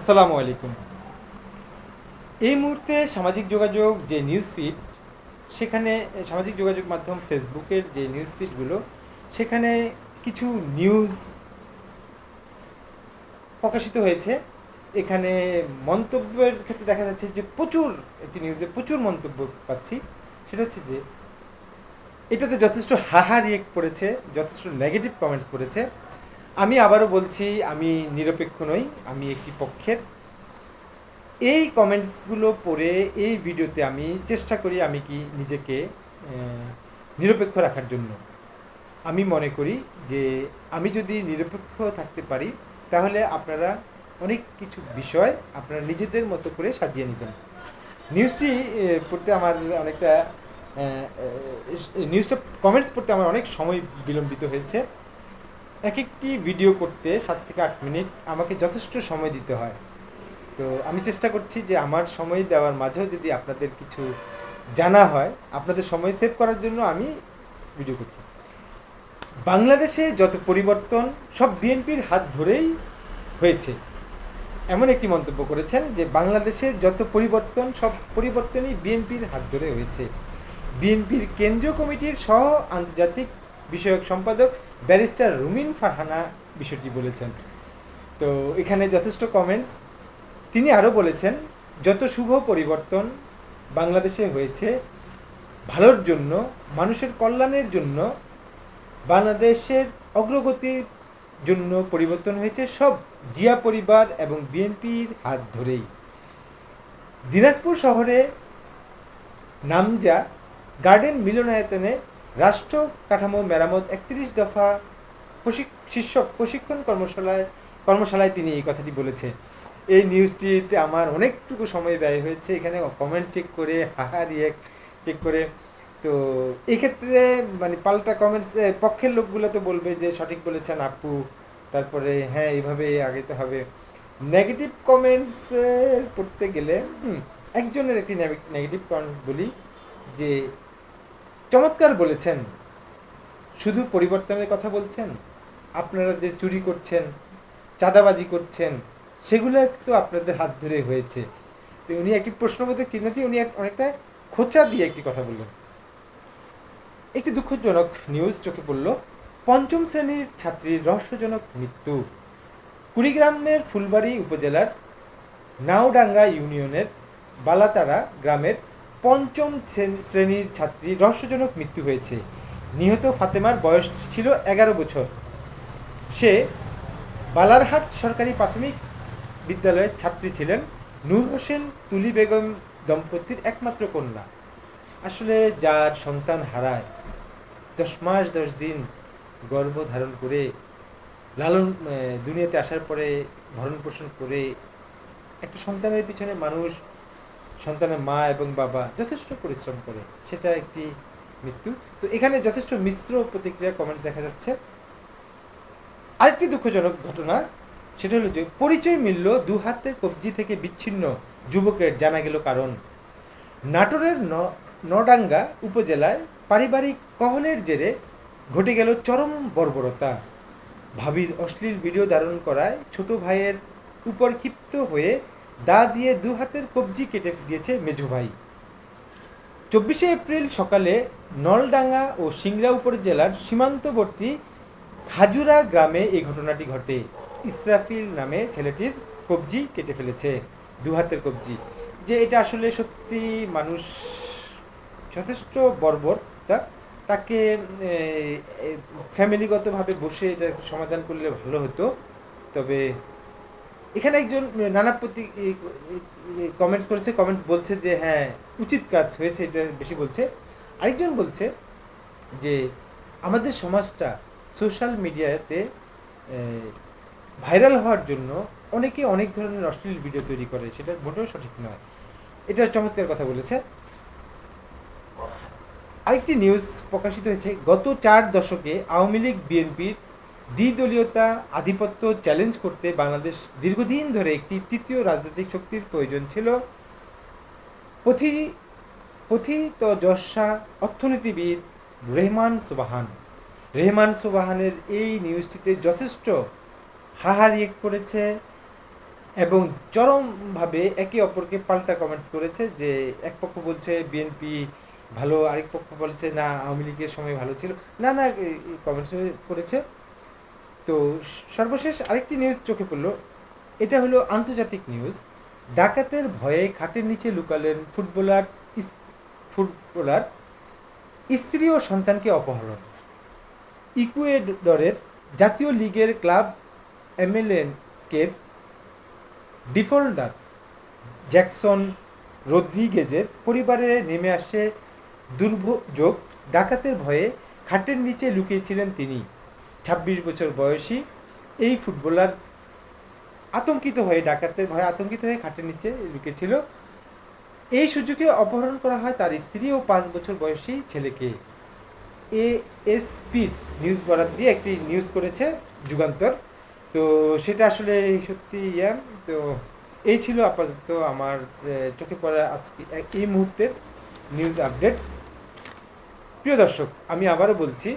আসসালামু আলাইকুম। এই মুহূর্তে সামাজিক যোগাযোগ যে নিউজ ফিড, সেখানে সামাজিক যোগাযোগ মাধ্যম ফেসবুকের যে নিউজ ফিডগুলো, সেখানে কিছু নিউজ প্রকাশিত হয়েছে। এখানে মন্তব্যের ক্ষেত্রে দেখা যাচ্ছে যে একটি নিউজে প্রচুর মন্তব্য পাচ্ছি। সেটা হচ্ছে যে এটাতে যথেষ্ট হাহা রিয়েক্ট করেছে, যথেষ্ট নেগেটিভ কমেন্টস করেছে। আমি আবারও বলছি, আমি নিরপেক্ষ নই, আমি একটি পক্ষের। এই কমেন্টসগুলো পড়ে এই ভিডিওতে আমি চেষ্টা করি আমি কি নিজেকে নিরপেক্ষ রাখার জন্য। আমি মনে করি যে আমি যদি নিরপেক্ষ থাকতে পারি, তাহলে আপনারা অনেক কিছু বিষয় আপনারা নিজেদের মতো করে সাজিয়ে নেবেন। নিউজটি পড়তে আমার অনেকটা নিউজটা কমেন্টস পড়তে আমার অনেক সময় বিলম্বিত হয়েছে। এক একটি ভিডিও করতে 7 থেকে 8 মিনিট আমাকে যথেষ্ট সময় দিতে হয়। তো আমি চেষ্টা করছি যে আমার সময় দেওয়ার মাঝেও যদি আপনাদের কিছু জানা হয়, আপনাদের সময় সেভ করার জন্য আমি ভিডিও করছি। বাংলাদেশে যত পরিবর্তন সব বিএনপির হাত ধরেই হয়েছে, এমন একটি মন্তব্য করেছেন যে বাংলাদেশের যত পরিবর্তন সব পরিবর্তনই বিএনপির হাত ধরে হয়েছে। বিএনপির কেন্দ্রীয় কমিটির সহ আন্তর্জাতিক বিষয়ক সম্পাদক ব্যারিস্টার রুমিন ফারহানা বিষয়টি বলেছেন। তো এখানে যথেষ্ট কমেন্টস। তিনি আরও বলেছেন, যত শুভ পরিবর্তন বাংলাদেশে হয়েছে ভালোর জন্য, মানুষের কল্যাণের জন্য, বাংলাদেশের অগ্রগতির জন্য পরিবর্তন হয়েছে সব জিয়া পরিবার এবং বিএনপির হাত ধরেই। দিনাজপুর শহরে নামজা গার্ডেন মিলনায়তনে রাষ্ট্র কাঠামো মেরামত 31 দফা শীর্ষক প্রশিক্ষণ কর্মশালায় তিনি এই কথাটি বলেছে। এই নিউজটিতে আমার অনেকটুকু সময় ব্যয় হয়েছে এখানে কমেন্ট চেক করে, হাহা রিয়েক্ট চেক করে। তো এক্ষেত্রে মানে পাল্টা কমেন্টস পক্ষের লোকগুলো তো বলবে যে সঠিক বলেছেন আপু, তারপরে হ্যাঁ এইভাবে আগাইতে হবে। নেগেটিভ কমেন্টস পড়তে গেলে একজনের একটি নেগেটিভ কমেন্টস বলি যে চমৎকার বলেছেন, শুধু পরিবর্তনের কথা বলছেন, আপনারা যে চুরি করছেন, চাঁদাবাজি করছেন, সেগুলো তো আপনাদের হাত ধরে হয়েছে। তো উনি একটি প্রশ্নবোধক চিহ্ন দিয়ে উনি অনেকটা খোঁচা দিয়ে একটি কথা বললেন। একটি দুঃখজনক নিউজ চোখে পড়ল, 5ম শ্রেণীর ছাত্রীর রহস্যজনক মৃত্যু। কুড়িগ্রামের ফুলবাড়ী উপজেলার নাওডাঙ্গা ইউনিয়নের বালাতারা গ্রামের 5ম শ্রেণীর ছাত্রীর রহস্যজনক মৃত্যু হয়েছে। নিহত ফাতেমার বয়স ছিল 11 বছর। সে বালারহাট সরকারি প্রাথমিক বিদ্যালয়ের ছাত্রী ছিলেন। নূর হোসেন তুলি বেগম দম্পতির একমাত্র কন্যা। আসলে যার সন্তান হারায়, 10 মাস 10 দিন গর্ভ ধারণ করে লালন দুনিয়াতে আসার পরে ভরণ পোষণ করে একটা সন্তানের পিছনে মানুষ, সন্তানের মা এবং বাবা যথেষ্ট পরিশ্রম করে, সেটা একটি মৃত্যু। তো এখানে যথেষ্ট মিশ্র প্রতিক্রিয়া কমেন্টস দেখা যাচ্ছে। আরেকটি দুঃখজনক ঘটনা, সেটা হলো যে পরিচয় মিলল 2 হাতের কবজি থেকে বিচ্ছিন্ন যুবকের, জানা গেল কারণ। নাটোরের নওডাঙ্গা উপজেলায় পারিবারিক কলহের জেরে ঘটে গেল চরম বর্বরতা। ভাবির অশ্লীল ভিডিও ধারণ করায় ছোট ভাইয়ের উপর ক্ষিপ্ত হয়ে দা দিয়ে 2 হাতের কবজি কেটে দিয়েছে মেজো ভাই। 24 এপ্রিল সকালে নলডাঙ্গা ও সিংড়া উপজেলার সীমান্তবর্তী খাজুরা গ্রামে এই ঘটনাটি ঘটে। ইসরাফিল নামে ছেলেটির কবজি কেটে ফেলেছে, 2 হাতের কবজি। যে এটা আসলে সত্যি মানুষ যথেষ্ট বর্বর। তাকে ফ্যামিলিগতভাবে বসে এটা সমাধান করলে ভালো হতো। তবে এখানে একজন নানা প্রতি কমেন্টস করেছে, কমেন্টস বলছে যে হ্যাঁ উচিত কাজ হয়েছে, এটা বেশি বলছে। আরেকজন বলছে যে আমাদের সমাজটা সোশ্যাল মিডিয়াতে ভাইরাল হওয়ার জন্য অনেকে অনেক ধরনের অশ্লীল ভিডিও তৈরি করে, সেটা মোটেও সঠিক নয়। এটা চমৎকার কথা বলেছে। আরেকটি নিউজ প্রকাশিত হয়েছে, গত 4 দশকে আওয়ামী লীগ বিএনপির দ্বিদলীয়তা আধিপত্য চ্যালেঞ্জ করতে বাংলাদেশ দীর্ঘদিন ধরে একটি তৃতীয় রাজনৈতিক শক্তির প্রয়োজন ছিল। পথিতযশা অর্থনীতিবিদ রেহমান সুবহানের এই নিউজটিতে যথেষ্ট হাহা রিয়েক্ট করেছে। এবং চরমভাবে একে অপরকে পাল্টা কমেন্টস করেছে, যে এক পক্ষ বলছে বিএনপি ভালো, আরেক পক্ষ বলছে না আওয়ামী লীগের সময় ভালো ছিল, না না কমেন্টস করেছে। তো সর্বশেষ আরেকটি নিউজ চোখে পড়লো, এটা হলো আন্তর্জাতিক নিউজ। ডাকাতের ভয়ে খাটের নিচে লুকালেন ফুটবলার, স্ত্রী ও সন্তানকে অপহরণ। ইকুয়েডরের জাতীয় লীগের ক্লাব এমএলএনকের ডিফল্টার জ্যাকসন রদ্রিগেজের পরিবারে নেমে আসে দুর্যোগ। ডাকাতের ভয়ে খাটের নিচে লুকিয়েছিলেন তিনি। ২৬ বছর বয়সী এই ফুটবলার ডাকাতের ভয়ে আতঙ্কিত হয়ে খাটের নিচে লুকিয়েছিল। এই সুযোগে অপহরণ করা হয় তার স্ত্রী ও ৫ বছর বয়সী ছেলেকে। এএসপির নিউজ বরাদ দিয়ে একটি নিউজ করেছে যুগান্তর। তো সেটা আসলে সত্যি তো এই ছিল আপাতত আমার চোখে পড়া আজকে এই মুহূর্তের নিউজ আপডেট। প্রিয় দর্শক, আমি আবারও বলছি,